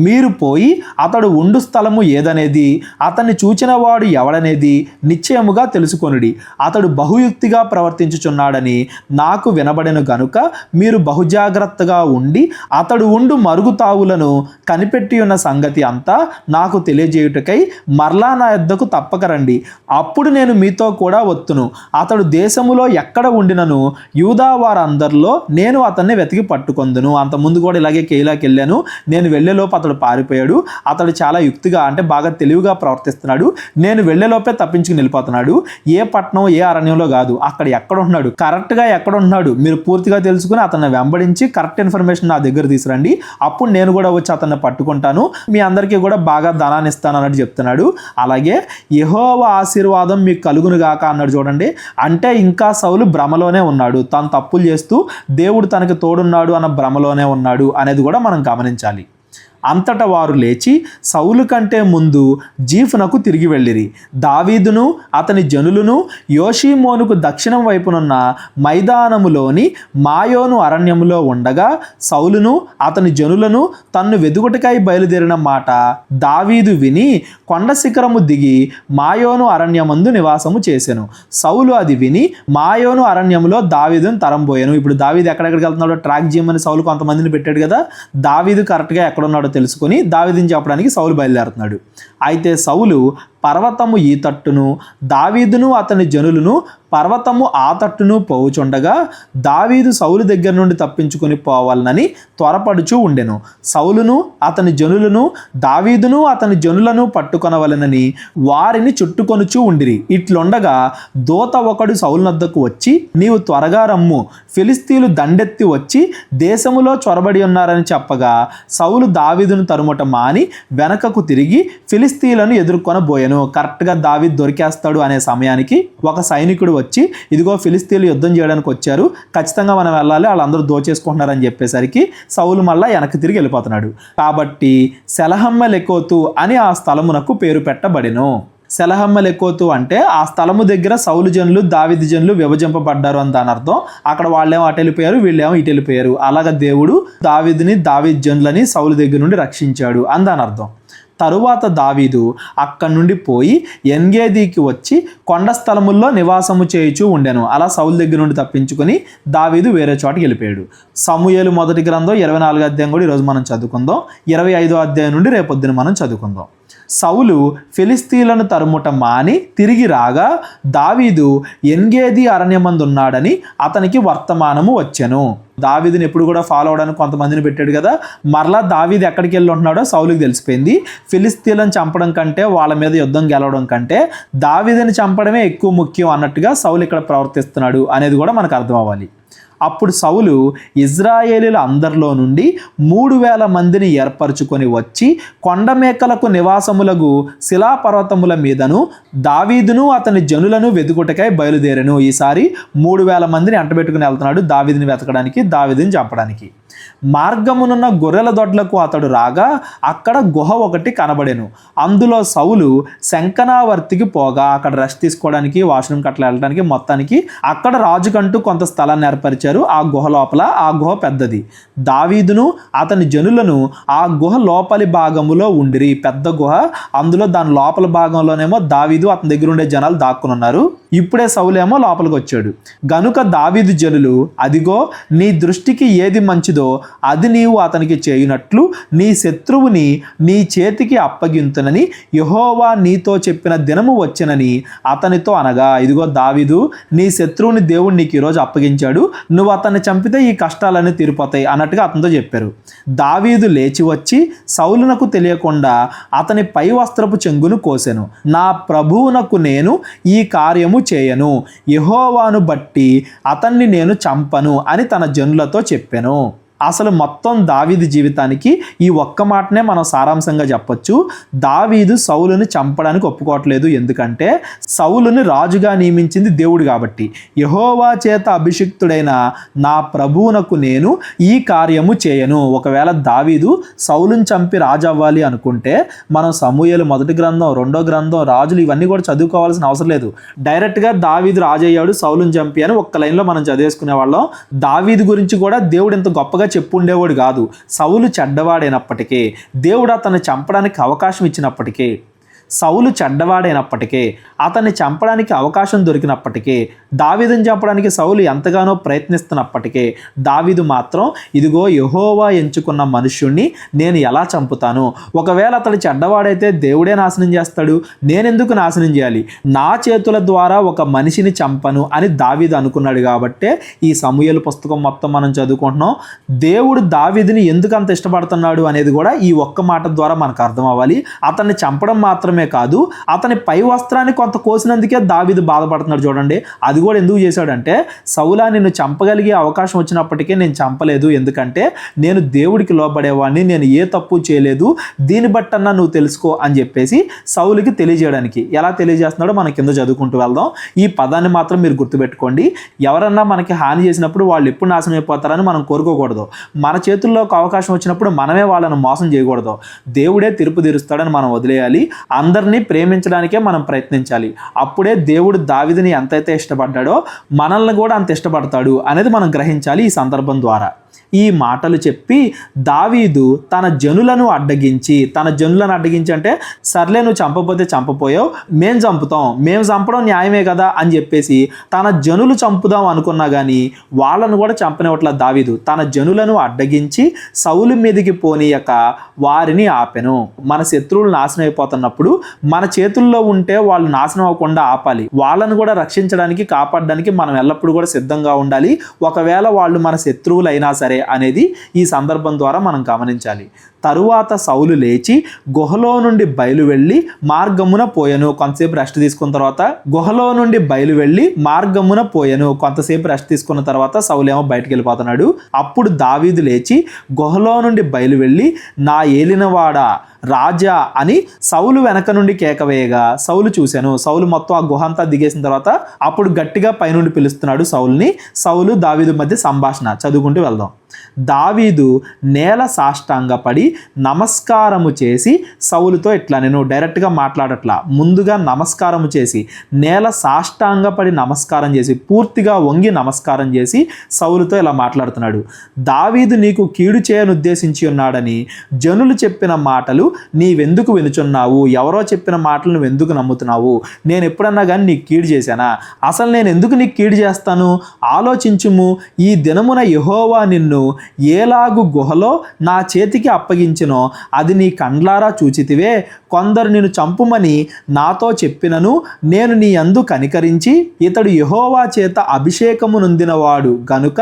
మీరు పోయి అతడు ఉండు స్థలము ఏదనేది, అతన్ని చూచిన వాడు ఎవడనేది నిశ్చయముగా తెలుసుకొనుడి. అతడు బహుయుక్తిగా ప్రవర్తించుచున్నాడని నాకు వినబడెను గనుక మీరు బహుజాగ్రత్తగా ఉండి అతడు ఉండు మరుగుతావులను కనిపెట్టి ఉన్న సంగతి అంతా నాకు తెలియజేయుటకై మరలా నా యొద్దకు తప్పక రండి. అప్పుడు నేను మీతో కూడా వత్తును. అతడు దేశములో ఎక్కడ ఉండినను యూదా వారందరిలో నేను అతన్ని వెతికి పట్టుకొందును. అంతకుముందు కూడా ఇలాగే కేయిలాకి వెళ్ళాను, నేను వెళ్ళేలోపు అతడు పారిపోయాడు, అతడు చాలా యుక్తిగా అంటే బాగా తెలివిగా ప్రవర్తిస్తున్నాడు, నేను వెళ్ళేలోపే తప్పించుకుని వెళ్ళిపోతున్నాడు, ఏ పట్టణం ఏ అరణ్యంలో కాదు, అక్కడ ఎక్కడ ఉంటున్నాడు, కరెక్ట్గా ఎక్కడ ఉంటున్నాడు మీరు పూర్తిగా తెలుసుకుని అతన్ని వెంబడించి కరెక్ట్ ఇన్ఫర్మేషన్ నా దగ్గర తీసుకురండి, అప్పుడు నేను కూడా వచ్చి అతన్ని పట్టుకుంటాను, మీ అందరికీ కూడా బాగా ధనాన్ని ఇస్తాను అన్నట్టు చెప్తున్నాడు. అలాగే యెహోవా ఆశీర్వాదం మీకు కలుగును గాక అన్నాడు. చూడండి, అంటే ఇంకా సౌలు భ్రమలోనే ఉన్నాడు, తాను తప్పులు చేస్తూ దేవుడు తనకి తోడున్నాడు అన్న భ్రమలోనే ఉన్నాడు అనేది కూడా మనం గమనించాలి. అంతటా వారు లేచి సౌలు కంటే ముందు జీఫునకు తిరిగి వెళ్ళిరి. దావీదును అతని జనులను యోషీమోనుకు దక్షిణం వైపునున్న మైదానములోని మాయోను అరణ్యములో ఉండగా సౌలును అతని జనులను తన్ను వెదుగుటకై బయలుదేరిన మాట దావీదు విని కొండ శిఖరము దిగి మాయోను అరణ్యమందు నివాసము చేసెను. సౌలు అది విని మాయోను అరణ్యములో దావీదును తరంబోయాను. ఇప్పుడు దావీదు ఎక్కడెక్కడికి వెళ్తున్నాడో ట్రాక్ చేయమని సౌలు కొంతమందిని పెట్టాడు కదా, దావీదు కరెక్ట్గా ఎక్కడున్నాడో తెలుసుకొని దావీదుని చెప్పడానికి సౌలు బయలుదేరుతున్నాడు. అయితే సౌలు పర్వతము ఈ తట్టును, దావీదును అతని జనులను పర్వతము ఆ తట్టును పోవుచుండగా దావీదు సౌలు దగ్గర నుండి తప్పించుకొని పోవాలనని త్వరపడుచూ ఉండెను. సౌలును అతని జనులను దావీదును అతని జనులను పట్టుకొనవలెనని వారిని చుట్టుకొనుచూ ఉండిరి. ఇట్లుండగా దూత ఒకడు సౌలు నద్దకు వచ్చి, నీవు త్వరగా రమ్ము, ఫిలిస్తీయులు దండెత్తి వచ్చి దేశములో చొరబడి ఉన్నారని చెప్పగా సౌలు దావీదును తరుముట మాని వెనకకు తిరిగి ఫిలిస్తీయులను ఎదుర్కొనబోయెను. కరెక్ట్గా దావీదు దొరికేస్తాడు అనే సమయానికి ఒక సైనికుడు వచ్చి, ఇదిగో ఫిలిస్తీయులు యుద్ధం చేయడానికి వచ్చారు, ఖచ్చితంగా మనం వెళ్ళాలి, వాళ్ళందరూ దోచేసుకుంటున్నారని చెప్పేసరికి సౌలు మళ్ళా వెనక్కి తిరిగి వెళ్ళిపోతున్నాడు. కాబట్టి సెలహమ్మలెకోతు అని ఆ స్థలమునకు పేరు పెట్టబడెను. సెలహమ్మలెకోతు అంటే ఆ స్థలము దగ్గర సౌలు జనులు దావీదు జనులు విభజింపబడ్డారు అని దాని అర్థం. అక్కడ వాళ్ళేమో అటు వెళ్ళిపోయారు, వీళ్ళేమో ఇటు వెళ్ళిపోయారు. అలాగ దేవుడు దావీదుని దావీదు జనులని సౌలు దగ్గర నుండి రక్షించాడు అని దాని అర్థం. తరువాత దావీదు అక్కడి నుండి పోయి ఎన్గేదీకి వచ్చి కొండ స్థలముల్లో నివాసము చేయుచూ ఉండెను. అలా సౌలు దగ్గర నుండి తప్పించుకొని దావీదు వేరే చోటకి వెళ్ళిపోయాడు. సమూయేలు మొదటి గ్రంథం 24వ అధ్యాయం కూడా ఈరోజు మనం చదువుకుందాం. 25వ అధ్యాయం నుండి రేపొద్దున మనం చదువుకుందాం. సౌలు ఫిలిస్తీయులను తరుముట మాని తిరిగి రాగా దావీదు ఎన్గేది అరణ్యమందు ఉన్నాడని అతనికి వర్తమానము వచ్చెను. దావీదుని ఎప్పుడు కూడా ఫాలో అవడానికి కొంతమందిని పెట్టాడు కదా, మరలా దావీదు ఎక్కడికి వెళ్ళి ఉంటున్నాడో సౌలుకి తెలిసిపోయింది. ఫిలిస్తీయులను చంపడం కంటే వాళ్ళ మీద యుద్ధం గెలవడం కంటే దావీదుని చంపడమే ఎక్కువ ముఖ్యం అన్నట్టుగా సౌలు ఇక్కడ ప్రవర్తిస్తున్నాడు అనేది కూడా మనకు అర్థం అవ్వాలి. అప్పుడు సౌలు ఇజ్రాయేలీల అందరిలో నుండి 3000 మందిని ఏర్పరచుకొని వచ్చి కొండమేకలకు నివాసములకు శిలాపర్వతముల మీదను దావీదును అతని జనులను వెతుకుటకై బయలుదేరెను. ఈసారి 3000 మందిని అంటబెట్టుకుని వెళ్తున్నాడు దావీదుని వెతకడానికి, దావీదుని చంపడానికి. మార్గమునున్న గొర్రెల దొడ్లకు అతడు రాగా అక్కడ గుహ ఒకటి కనబడెను. అందులో సౌలు శంకనావర్తికి పోగా అక్కడ రెస్ట్ తీసుకోవడానికి, వాష్రూమ్ కట్ల వెళ్ళడానికి, మొత్తానికి అక్కడ రాజుకంటూ కొంత స్థలాన్ని ఏర్పరిచారు. ఆ గుహ లోపల, ఆ గుహ పెద్దది. దావీదును అతని జనులను ఆ గుహ లోపలి భాగములో ఉండిరి. పెద్ద గుహ, అందులో దాని లోపల భాగంలోనేమో దావీదు అతని దగ్గర ఉండే జనాలు దాక్కుని ఉన్నారు. ఇప్పుడే సౌలేమో లోపలికి వచ్చాడు. గనుక దావీదు జనులు, అదిగో నీ దృష్టికి ఏది మంచిదో అది నీవు అతనికి చేయునట్లు నీ శత్రువుని నీ చేతికి అప్పగింతునని యెహోవా నీతో చెప్పిన దినము వచ్చెనని అతనితో అనగా, ఇదిగో దావీదు, నీ శత్రువుని దేవుడు నీకు ఈరోజు అప్పగించాడు, నువ్వు అతన్ని చంపితే ఈ కష్టాలన్నీ తీరిపోతాయి అన్నట్టుగా అతనితో చెప్పారు. దావీదు లేచి వచ్చి సౌలునకు తెలియకుండా అతని పై వస్త్రపు చెంగును కోసెను. నా ప్రభువునకు నేను ఈ కార్యము చేయను, యెహోవాను బట్టి అతన్ని నేను చంపను అని తన జనులతో చెప్పెను. అసలు మొత్తం దావీదు జీవితానికి ఈ ఒక్క మాటనే మనం సారాంశంగా చెప్పొచ్చు. దావీదు సౌలుని చంపడానికి ఒప్పుకోవట్లేదు. ఎందుకంటే సౌలుని రాజుగా నియమించింది దేవుడు కాబట్టి. యెహోవా చేత అభిషిక్తుడైన నా ప్రభువునకు నేను ఈ కార్యము చేయను. ఒకవేళ దావీదు సౌలుని చంపి రాజు అవ్వాలి అనుకుంటే మనం సమూయేలు మొదటి గ్రంథం, 2వ గ్రంథం, రాజులు ఇవన్నీ కూడా చదువుకోవాల్సిన అవసరం లేదు. డైరెక్ట్గా దావీదు రాజు అయ్యాడు, సౌలుని చంపి అని ఒక్క లైన్లో మనం చదివేసుకునే వాళ్ళం. దావీదు గురించి కూడా దేవుడు ఇంత గొప్పగా చెప్పుండేవాడు కాదు. సౌలు చెడ్డవాడైనప్పటికీ, దేవుడు అతన్ని చంపడానికి అవకాశం ఇచ్చినప్పటికీ, సౌలు చెడ్డవాడైనప్పటికీ, అతన్ని చంపడానికి అవకాశం దొరికినప్పటికీ, దావీదుని చంపడానికి సౌలు ఎంతగానో ప్రయత్నిస్తున్నప్పటికీ దావీదు మాత్రం, ఇదిగో యెహోవా ఎంచుకున్న మనుష్యుణ్ణి నేను ఎలా చంపుతాను, ఒకవేళ అతడు చెడ్డవాడైతే దేవుడే నాశనం చేస్తాడు, నేనెందుకు నాశనం చేయాలి, నా చేతుల ద్వారా ఒక మనిషిని చంపను అని దావీదు అనుకున్నాడు. కాబట్టే ఈ సమూయేలు పుస్తకం మొత్తం మనం చదువుకుంటున్నాం. దేవుడు దావీదుని ఎందుకు అంత ఇష్టపడుతున్నాడు అనేది కూడా ఈ ఒక్క మాట ద్వారా మనకు అర్థం అవ్వాలి. అతన్ని చంపడం మాత్రమే కాదు, అతని పై వస్త్రాన్ని కొంత కోసినందుకే దావీదు బాధపడుతున్నాడు. చూడండి, అది కూడా ఎందుకు చేశాడంటే, సౌలా నిన్ను చంపగలిగే అవకాశం వచ్చినప్పటికీ నేను చంపలేదు, ఎందుకంటే నేను దేవుడికి లోబడేవాడిని, నేను ఏ తప్పు చేయలేదు, దీన్ని బట్టన్నా నువ్వు తెలుసుకో అని చెప్పేసి సౌలుకి తెలియజేయడానికి. ఎలా తెలియజేస్తున్నాడో మనం కింద చదువుకుంటూ వెళ్దాం. ఈ పదాన్ని మాత్రం మీరు గుర్తుపెట్టుకోండి. ఎవరన్నా మనకి హాని చేసినప్పుడు వాళ్ళు ఎప్పుడు నాశనం అయిపోతారని మనం కోరుకోకూడదు. మన చేతుల్లో ఒక అవకాశం వచ్చినప్పుడు మనమే వాళ్ళను మోసం చేయకూడదు. దేవుడే తీర్పు తీరుస్తాడని మనం వదిలేయాలి. అందరినీ ప్రేమించడానికే మనం ప్రయత్నించాలి. అప్పుడే దేవుడు దావీదుని ఎంతైతే ఇష్టపడ్డాడో మనల్ని కూడా అంత ఇష్టపడతాడు అనేది మనం గ్రహించాలి ఈ సందర్భం ద్వారా. ఈ మాటలు చెప్పి దావీదు తన జనులను అడ్డగించి అంటే సర్లే నువ్వు చంపపోతే చంపపోయావు, మేము చంపుతాం, మేము చంపడం న్యాయమే కదా అని చెప్పేసి తన జనులు చంపుదాం అనుకున్నా కానీ వాళ్ళను కూడా చంపనివ్వట్ల దావీదు. తన జనులను అడ్డగించి సౌలు మీదకి పోనీయక వారిని ఆపెను. మన శత్రువులు నాశనం అయిపోతున్నప్పుడు మన చేతుల్లో ఉంటే వాళ్ళు నాశనం అవ్వకుండా ఆపాలి. వాళ్ళను కూడా రక్షించడానికి కాపాడడానికి మనం ఎల్లప్పుడూ కూడా సిద్ధంగా ఉండాలి, ఒకవేళ వాళ్ళు మన శత్రువులు అయినా సరే అనేది ఈ సందర్భం ద్వారా మనం గమనించాలి. తరువాత సౌలు లేచి గుహలో నుండి బయలు వెళ్ళి మార్గమున పోయెను. కొంతసేపు రెస్ట్ తీసుకున్న తర్వాత గుహలో నుండి బయలు వెళ్ళి మార్గమున పోయెను. కొంతసేపు రెస్ట్ తీసుకున్న తర్వాత సౌలు ఏమో బయటకు వెళ్ళిపోతున్నాడు. అప్పుడు దావీదు లేచి గుహలో నుండి బయలు వెళ్ళి నా ఏలినవాడా రాజా అని సౌలు వెనక నుండి కేకవేయగా సౌలు చూశాను. సౌలు మొత్తం ఆ గుహ అంతా దిగేసిన తర్వాత అప్పుడు గట్టిగా పైనుండి పిలుస్తున్నాడు సౌలుని. సౌలు దావీదు మధ్య సంభాషణ చదువుకుంటూ వెళ్దాం. దావీదు నేల సాష్టాంగపడి నమస్కారము చేసి సౌలుతో ఇట్లా, నేను డైరెక్ట్గా మాట్లాడట్లా, ముందుగా నమస్కారము చేసి నేల సాష్టాంగపడి నమస్కారం చేసి పూర్తిగా వంగి నమస్కారం చేసి సౌలుతో ఇలా మాట్లాడుతున్నాడు. దావీదు నీకు కీడు చేయను ఉద్దేశించి ఉన్నాడని జనులు చెప్పిన మాటలు నీవెందుకు వినుచున్నావు? ఎవరో చెప్పిన మాటలు నువ్వు ఎందుకు నమ్ముతున్నావు? నేను ఎప్పుడన్నా కానీ నీకు కీడు చేశానా? అసలు నేను ఎందుకు నీకు కీడు చేస్తాను? ఆలోచించుము. ఈ దినమున యెహోవా నిన్ను ఏలాగు గుహలో నా చేతికి అప్పగించినో అది నీ కండ్లారా చూచితివే. కొందరు నిన్ను చంపుమని నాతో చెప్పినను నేను నీ యందు కనికరించి ఇతడు యెహోవా చేత అభిషేకము నొందినవాడు గనుక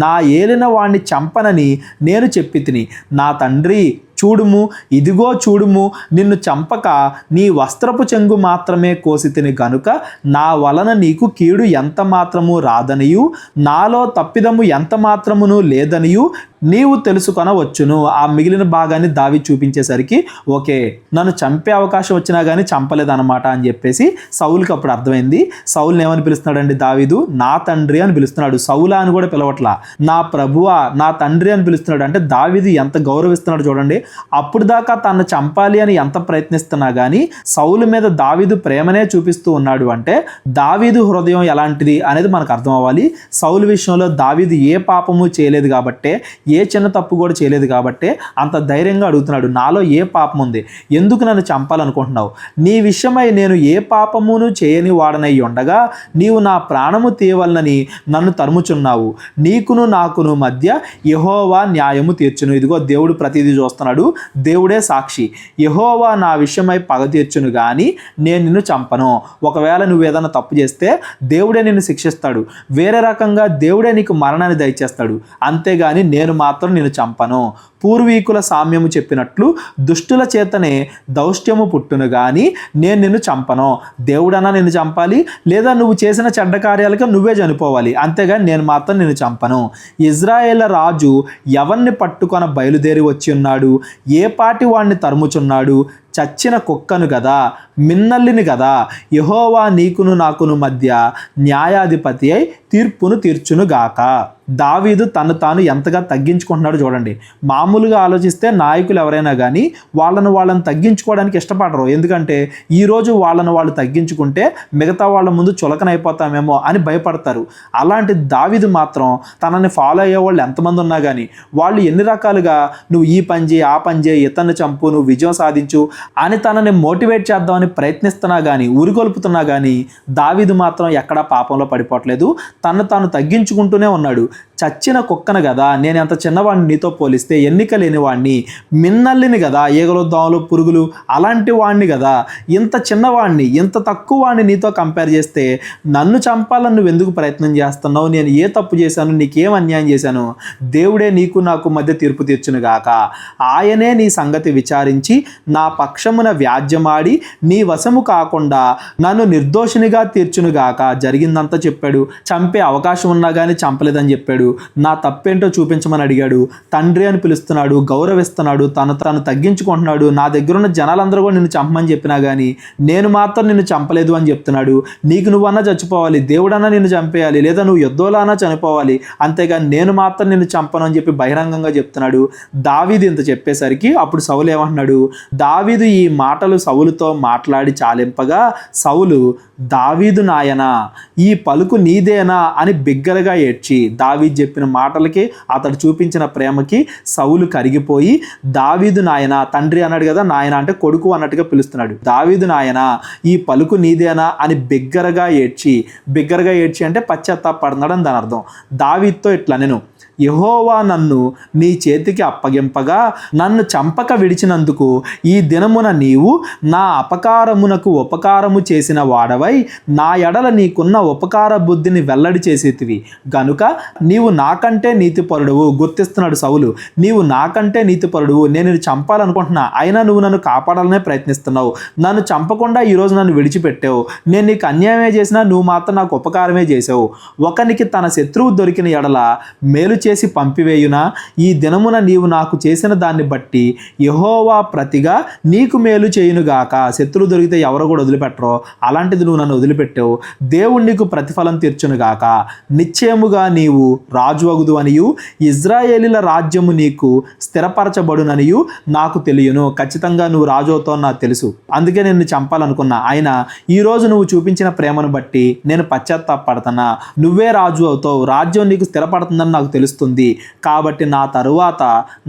నా ఏలిన వాణ్ణి చంపనని నేను చెప్పి తిని. నా తండ్రి చూడుము, ఇదిగో చూడుము, నిన్ను చంపక నీ వస్త్రపు చెంగు మాత్రమే కోసి తిని గనుక నా వలన నీకు కీడు ఎంత మాత్రము రాదనియు నాలో తప్పిదము ఎంత మాత్రమును లేదనియు నీవు తెలుసుకొనవచ్చును. ఆ మిగిలిన భాగాన్ని దావీదు చూపించేసరికి ఓకే, నన్ను చంపే అవకాశం వచ్చినా కానీ చంపలేదన్నమాట అని చెప్పేసి సౌలుకి అప్పుడు అర్థమైంది. సౌలుని ఏమని పిలుస్తున్నాడండి దావీదు? నా తండ్రి అని పిలుస్తున్నాడు. సౌలా అని కూడా పిలవట్లా, నా ప్రభువా, నా తండ్రి అని పిలుస్తున్నాడు. అంటే దావీదు ఎంత గౌరవిస్తున్నాడు చూడండి. అప్పుడు దాకా తను చంపాలి అని ఎంత ప్రయత్నిస్తున్నా కానీ సౌలు మీద దావీదు ప్రేమనే చూపిస్తూ ఉన్నాడు. అంటే దావీదు హృదయం ఎలాంటిది అనేది మనకు అర్థం అవ్వాలి. సౌలు విషయంలో దావీదు ఏ పాపము చేయలేదు కాబట్టే, ఏ చిన్న తప్పు కూడా చేయలేదు కాబట్టే అంత ధైర్యంగా అడుగుతున్నాడు, నాలో ఏ పాపం ఉంది, ఎందుకు నన్ను చంపాలనుకుంటున్నావు? నీ విషయమై నేను ఏ పాపమును చేయని వాడనై ఉండగా నీవు నా ప్రాణము తీయవలనని నన్ను తరుముచున్నావు. నీకును నాకును మధ్య యెహోవా న్యాయము తీర్చును. ఇదిగో దేవుడు ప్రతిదీ చూస్తున్నాడు, దేవుడే సాక్షి. యెహోవా నా విషయమై పగ తీర్చును గాని నేను నిన్ను చంపను. ఒకవేళ నువ్వు ఏదైనా తప్పు చేస్తే దేవుడే నిన్ను శిక్షిస్తాడు, వేరే రకంగా దేవుడే నీకు మరణాన్ని దయచేస్తాడు, అంతేగాని నేను మాత్రం నిన్ను చంపను. పూర్వీకుల సామ్యము చెప్పినట్లు దుష్టుల చేతనే దౌష్ట్యము పుట్టును గాని నేను నిన్ను చంపను. దేవుడన్నా నిన్ను చంపాలి, లేదా నువ్వు చేసిన చెడ్డ కార్యాలకు నువ్వే చనిపోవాలి, అంతేగాని నేను మాత్రం నిన్ను చంపను. ఇజ్రాయేల్ రాజు ఎవరిని పట్టుకొన బయలుదేరి వచ్చి ఉన్నాడు? ఏ పాటి వాడిని తరుముచున్నాడు? చచ్చిన కుక్కను కదా, మిన్నల్లిని కదా. యెహోవా నీకును నాకును మధ్య న్యాయాధిపతి అయి తీర్పును తీర్చునుగాక. దావీదు తను తాను ఎంతగా తగ్గించుకుంటున్నాడు చూడండి. మామూలుగా ఆలోచిస్తే నాయకులు ఎవరైనా కానీ వాళ్ళని తగ్గించుకోవడానికి ఇష్టపడరు. ఎందుకంటే ఈరోజు వాళ్ళు తగ్గించుకుంటే మిగతా వాళ్ళ ముందు చులకనైపోతామేమో అని భయపడతారు. అలాంటి దావీదు మాత్రం తనని ఫాలో అయ్యే వాళ్ళు ఎంతమంది ఉన్నా కానీ వాళ్ళు ఎన్ని రకాలుగా నువ్వు ఈ పని చేయి, ఆ పని చేయి, ఇతన్ని చంపు, నువ్వు విజయం సాధించు అని తనని మోటివేట్ చేద్దామని ప్రయత్నిస్తున్నా కానీ, ఉరికొల్పుతున్నా కానీ దావీదు మాత్రం ఎక్కడా పాపంలో పడిపోవట్లేదు. తను తాను తగ్గించుకుంటూనే ఉన్నాడు. చచ్చిన కుక్కను కదా, నేను ఎంత చిన్నవాడిని నీతో పోలిస్తే, ఎన్నిక లేని వాడిని, మిన్నల్లిని కదా, ఈగలు దోమలు పురుగులు అలాంటి వాడిని కదా, ఇంత చిన్నవాడిని, ఇంత తక్కువ వాడిని నీతో కంపేర్ చేస్తే నన్ను చంపాలని నువ్వు ఎందుకు ప్రయత్నం చేస్తున్నావు? నేను ఏ తప్పు చేశాను? నీకేం అన్యాయం చేశాను? దేవుడే నీకు నాకు మధ్య తీర్పు తీర్చునుగాక. ఆయనే నీ సంగతి విచారించి నా పక్షమున వ్యాజ్యమాడి నీ వశము కాకుండా నన్ను నిర్దోషినిగా తీర్చునుగాక. జరిగిందంతా చెప్పాడు. చంపే అవకాశం ఉన్నా కానీ చంపలేదని చెప్పాడు. నా తప్పేంటో చూపించమని అడిగాడు. తండ్రి అని పిలుస్తున్నాడు, గౌరవిస్తున్నాడు, తను తగ్గించుకుంటున్నాడు. నా దగ్గరున్న జనాలందరూ కూడా నిన్ను చంపమని చెప్పినా కానీ నేను మాత్రం నిన్ను చంపలేదు అని చెప్తున్నాడు. నీకు నువ్వన్నా చచ్చిపోవాలి, దేవుడన్నా నిన్ను చంపేయాలి, లేదా నువ్వు యుద్ధంలో అన్నా చనిపోవాలి, అంతేగాని నేను మాత్రం నిన్ను చంపను అని చెప్పి బహిరంగంగా చెప్తున్నాడు. దావీదు ఇంత చెప్పేసరికి అప్పుడు సౌలు ఏమంటున్నాడు? దావీదు ఈ మాటలు సౌలుతో మాట్లాడి చాలింపగా సౌలు, దావీదు నాయనా, ఈ పలుకు నీదేనా అని బిగ్గరగా ఏడ్చి దావీదు చెప్పిన మాటలకి, అతడు చూపించిన ప్రేమకి సౌలు కరిగిపోయి, దావీదు నాయన, తండ్రి అన్నాడు కదా, నాయన అంటే కొడుకు అన్నట్టుగా పిలుస్తున్నాడు. దావీదు నాయన, ఈ పలుకు నీదేనా అని బిగ్గరగా ఏడ్చి అంటే పశ్చాత్తాపడుతున్నాడు అని దాని అర్థం. దావీదుతో ఇట్లా, నేను యెహోవా నన్ను నీ చేతికి అప్పగింపగా నన్ను చంపక విడిచినందుకు ఈ దినమున నీవు నా అపకారమునకు ఉపకారము చేసిన వాడవై నా ఎడల నీకున్న ఉపకార బుద్ధిని వెల్లడి చేసేతివి గనుక నీవు నాకంటే నీతిపరుడువు. గుర్తిస్తున్నాడు సౌలు, నీవు నాకంటే నీతిపరుడువు. నేను నిన్ను చంపాలనుకుంటున్నా, అయినా నువ్వు నన్ను కాపాడాలనే ప్రయత్నిస్తున్నావు. నన్ను చంపకుండా ఈరోజు నన్ను విడిచిపెట్టావు. నేను నీకు అన్యాయమే చేసినా నువ్వు మాత్రం నాకు ఉపకారమే చేసావు. ఒకనికి తన శత్రువు దొరికిన ఎడల మేలు చేసి పంపివేయునా? ఈ దినమున నీవు నాకు చేసిన దాన్ని బట్టి యెహోవా ప్రతిగా నీకు మేలు చేయునుగాక. శత్రువు దొరికితే ఎవరు కూడా వదిలిపెట్టరో అలాంటిది నువ్వు నన్ను వదిలిపెట్టావు. దేవుడు నీకు ప్రతిఫలం తీర్చునుగాక. నిశ్చయముగా నీవు రాజు అగుదు అనియు ఇజ్రాయేలీల రాజ్యము నీకు స్థిరపరచబడుననియు నాకు తెలియను. ఖచ్చితంగా నువ్వు రాజు అవుతావు నాకు తెలుసు, అందుకే నిన్ను చంపాలనుకున్నా. అయినా ఈరోజు నువ్వు చూపించిన ప్రేమను బట్టి నేను పశ్చాత్తాపడుతున్నా. నువ్వే రాజు అవుతావు, రాజ్యం నీకు స్థిరపడుతుందని నాకు తెలుస్తుంది. కాబట్టి నా తరువాత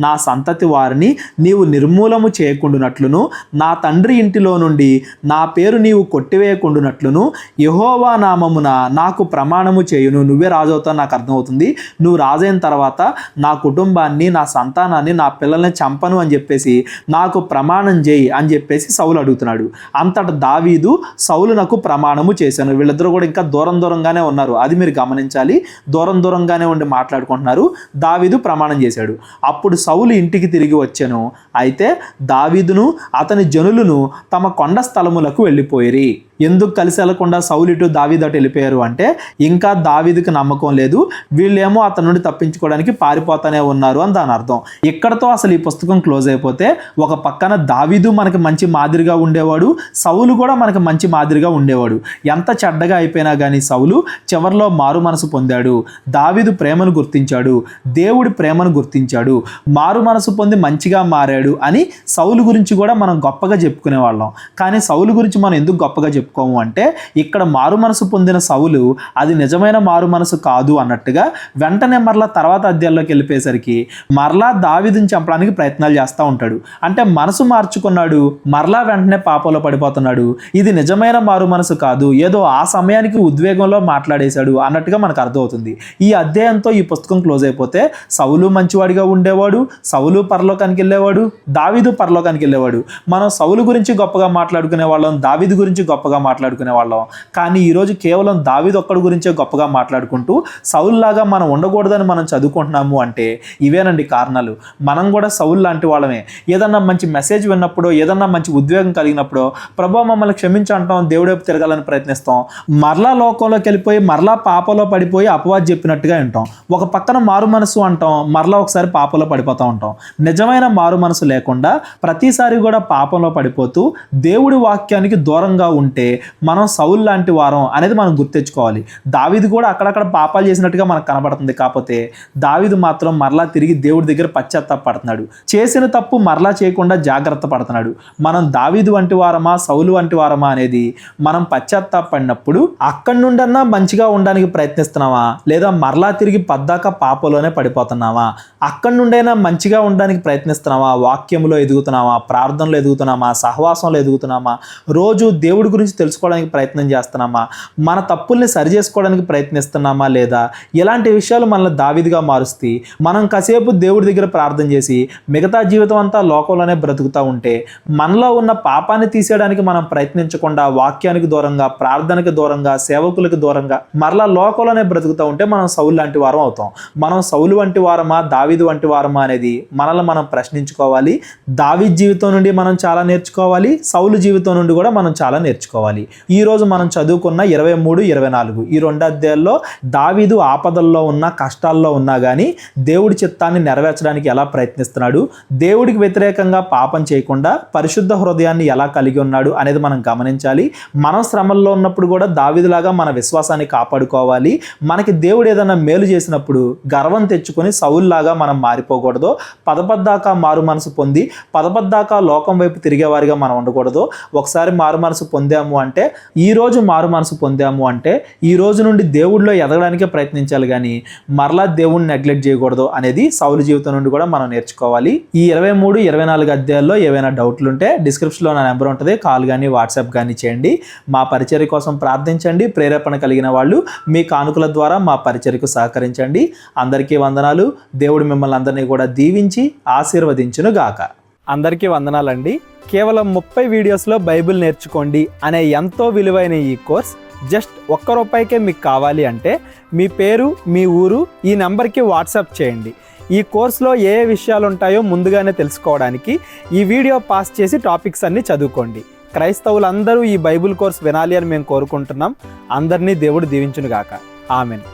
నా సంతతి వారిని నీవు నిర్మూలము చేయకుండునట్లును, నా తండ్రి ఇంటిలో నుండి నా పేరు నీవు కొట్టివేయకుండునట్లును యెహోవా నామమున నాకు ప్రమాణము చేయును. నువ్వే రాజు అవుతావు నాకు అర్థమవుతుంది. నువ్వు రాజైన తర్వాత నా కుటుంబాన్ని, నా సంతానాన్ని, నా పిల్లల్ని చంపను అని చెప్పేసి నాకు ప్రమాణం చేయి అని చెప్పేసి సౌలు అడుగుతున్నాడు. అంతటా దావీదు సౌలునకు ప్రమాణము చేశాను. వీళ్ళిద్దరూ కూడా ఇంకా దూరంగానే ఉన్నారు, అది మీరు గమనించాలి. దూరంగానే ఉండి మాట్లాడుకుంటున్నారు. దావీదు ప్రమాణం చేశాడు. అప్పుడు సౌలు ఇంటికి తిరిగి వచ్చెను. అయితే దావీదును అతని జనులను తమ కొండ స్థలములకు వెళ్ళిపోయిరి. ఎందుకు కలిసి వెళ్లకుండా సౌలు ఇటు దావీదు అటు వెళ్ళిపోయారు అంటే, ఇంకా దావీదుకి నమ్మకం లేదు, వీళ్ళేమో అతని నుండి తప్పించుకోవడానికి పారిపోతానే ఉన్నారు అని దాని అర్థం. ఇక్కడతో అసలు ఈ పుస్తకం క్లోజ్ అయిపోతే, ఒక పక్కన దావీదు మనకి మంచి మాదిరిగా ఉండేవాడు, సౌలు కూడా మనకి మంచి మాదిరిగా ఉండేవాడు. ఎంత చెడ్డగా అయిపోయినా కానీ సౌలు చివరిలో మారు మనసు పొందాడు. దావీదు ప్రేమను గుర్తించాడు, దేవుడి ప్రేమను గుర్తించాడు, మారు మనసు పొంది మంచిగా మారాడు అని సౌలు గురించి కూడా మనం గొప్పగా చెప్పుకునే వాళ్ళం. కానీ సౌలు గురించి మనం ఎందుకు గొప్పగా చెప్పుకోము అంటే, ఇక్కడ మారు మనసు పొందిన సౌలు అది నిజమైన మారు మనసు కాదు అన్నట్టుగా వెంటనే మరలా తర్వాత అధ్యాయంలోకి వెళ్ళిపోయేసరికి మరలా దావీదుని చంపడానికి ప్రయత్నాలు చేస్తూ ఉంటాడు. అంటే మనసు మార్చుకున్నాడు, మరలా వెంటనే పాపంలో పడిపోతున్నాడు. ఇది నిజమైన మారు మనసు కాదు, ఏదో ఆ సమయానికి ఉద్వేగంలో మాట్లాడేశాడు అన్నట్టుగా మనకు అర్థమవుతుంది. ఈ అధ్యాయంతో ఈ పుస్తకం క్లోజ్ అయిపోతే, సౌలు మంచివాడిగా ఉండేవాడు, సౌలు పరలోకానికి వెళ్ళేవాడు, దావీదు పరలోకానికి వెళ్ళేవాడు. మనం సౌలు గురించి గొప్పగా మాట్లాడుకునే వాళ్ళం, దావీదు గురించి గొప్పగా మాట్లాడుకునే వాళ్ళం. కానీ ఈరోజు కేవలం దావీదు ఒక్కడి గురించే గొప్పగా మాట్లాడుకుంటూ సౌలు లాగా మనం ఉండకూడదని మనం చదువుకుంటున్నాము అంటే ఇవేనండి కారణాలు. మనం కూడా సౌలు లాంటి వాళ్ళమే. ఏదన్నా మంచి మెసేజ్ విన్నప్పుడో, ఏదన్నా మంచి ఉద్వేగం కలిగినప్పుడో, ప్రభు మమ్మల్ని క్షమించి అంటాం, దేవుడి వైపు తిరగాలని ప్రయత్నిస్తాం. మరలా లోకంలోకి వెళ్ళిపోయి మరలా పాపలో పడిపోయి అపవాది చెప్పినట్టుగా వింటాం. ఒక పక్కన మారు మనసు అంటాం, మరలా ఒకసారి పాపంలో పడిపోతూ ఉంటాం. నిజమైన మారు మనసు లేకుండా ప్రతిసారి కూడా పాపంలో పడిపోతూ దేవుడి వాక్యానికి దూరంగా ఉంటే మనం సౌలు లాంటి వారం అనేది మనం గుర్తెచ్చుకోవాలి. దావీదు కూడా అక్కడక్కడ పాపాలు చేసినట్టుగా మనకు కనబడుతుంది. కాకపోతే దావీదు మాత్రం మరలా తిరిగి దేవుడి దగ్గర పశ్చాత్తాపడుతున్నాడు. చేసిన తప్పు మరలా చేయకుండా జాగ్రత్త పడుతున్నాడు. మనం దావీదు వంటి వారమా, సౌలు వంటి వారమా అనేది మనం పశ్చాత్తాపడినప్పుడు అక్కడి నుండన్నా మంచిగా ఉండడానికి ప్రయత్నిస్తున్నామా, లేదా మరలా తిరిగి పద్దాక పాపంలోనే పడిపోతున్నామా? అక్కడి నుండైనా మంచిగా ఉండడానికి ప్రయత్నిస్తున్నామా? వాక్యంలో ఎదుగుతున్నామా? ప్రార్థనలో ఎదుగుతున్నామా? సహవాసంలో ఎదుగుతున్నామా? రోజు దేవుడి గురించి తెలుసుకోవడానికి ప్రయత్నం చేస్తున్నామా? మన తప్పుల్ని సరి చేసుకోవడానికి ప్రయత్నిస్తున్నామా లేదా? ఇలాంటి విషయాలు మనల్ని దావీదుగా మారుస్తాయి. మనం కాసేపు దేవుడి దగ్గర ప్రార్థన చేసి మిగతా జీవితం అంతా లోకంలోనే బ్రతుకుతూ ఉంటే, మనలో ఉన్న పాపాన్ని తీసేయడానికి మనం ప్రయత్నించకుండా వాక్యానికి దూరంగా, ప్రార్థనకి దూరంగా, సేవకులకు దూరంగా మరలా లోకంలోనే బ్రతుకుతూ ఉంటే మనం సౌలు లాంటి వారం అవుతాం. మనం సౌలు వంటి వారమా, దావీదు వంటి వారమా అనేది మనల్ని మనం ప్రశ్నించుకోవాలి. దావీదు జీవితం నుండి మనం చాలా నేర్చుకోవాలి, సౌలు జీవితం నుండి కూడా మనం చాలా నేర్చుకోవాలి. ఈరోజు మనం చదువుకున్న 23, 24 ఈ 2 అధ్యాయాల్లో దావీదు ఆపదల్లో ఉన్న, కష్టాల్లో ఉన్నా కానీ దేవుడి చిత్తాన్ని నెరవేర్చడానికి ఎలా ప్రయత్నిస్తున్నాడు, దేవుడికి వ్యతిరేకంగా పాపం చేయకుండా పరిశుద్ధ హృదయాన్ని ఎలా కలిగి ఉన్నాడు అనేది మనం గమనించాలి. మనం శ్రమల్లో ఉన్నప్పుడు కూడా దావీదులాగా మన విశ్వాసాన్ని కాపాడుకోవాలి. మనకి దేవుడు ఏదైనా మేలు చేసినప్పుడు గర్వం తెచ్చుకొని సౌలులాగా మనం మారిపోకూడదు. పదపద్దాకా మారు మనసు పొంది పదపద్దాకా లోకం వైపు తిరిగేవారిగా మనం ఉండకూడదు. ఒకసారి మారు మనసు పొందాము పొందాము అంటే, ఈ రోజు మారు మనసు పొందాము అంటే ఈ రోజు నుండి దేవుడిలో ఎదగడానికే ప్రయత్నించాలి, కానీ మరలా దేవుడిని నెగ్లెక్ట్ చేయకూడదు అనేది సౌలు జీవితం నుండి కూడా మనం నేర్చుకోవాలి. ఈ 23, 24 అధ్యాయాల్లో ఏవైనా డౌట్లు ఉంటే డిస్క్రిప్షన్లో నా నెంబర్ ఉంటుంది, కాల్ కానీ వాట్సాప్ కానీ చేయండి. మా పరిచర్య కోసం ప్రార్థించండి. ప్రేరేపణ కలిగిన వాళ్ళు మీ కానుకల ద్వారా మా పరిచర్యకు సహకరించండి. అందరికీ వందనాలు. దేవుడు మిమ్మల్ని అందరినీ కూడా దీవించి ఆశీర్వదించును గాక. అందరికీ వందనాలండి. కేవలం 30 వీడియోస్లో బైబిల్ నేర్చుకోండి అనే ఎంతో విలువైన ఈ కోర్స్ జస్ట్ ₹1 మీకు కావాలి అంటే మీ పేరు, మీ ఊరు ఈ నెంబర్కి వాట్సాప్ చేయండి. ఈ కోర్సులో ఏ విషయాలు ఉంటాయో ముందుగానే తెలుసుకోవడానికి ఈ వీడియో పాస్ చేసి టాపిక్స్ అన్నీ చదువుకోండి. క్రైస్తవులందరూ ఈ బైబిల్ కోర్స్ వినాలి అని మేము కోరుకుంటున్నాం. అందరినీ దేవుడు దీవించును గాక. ఆమెన్.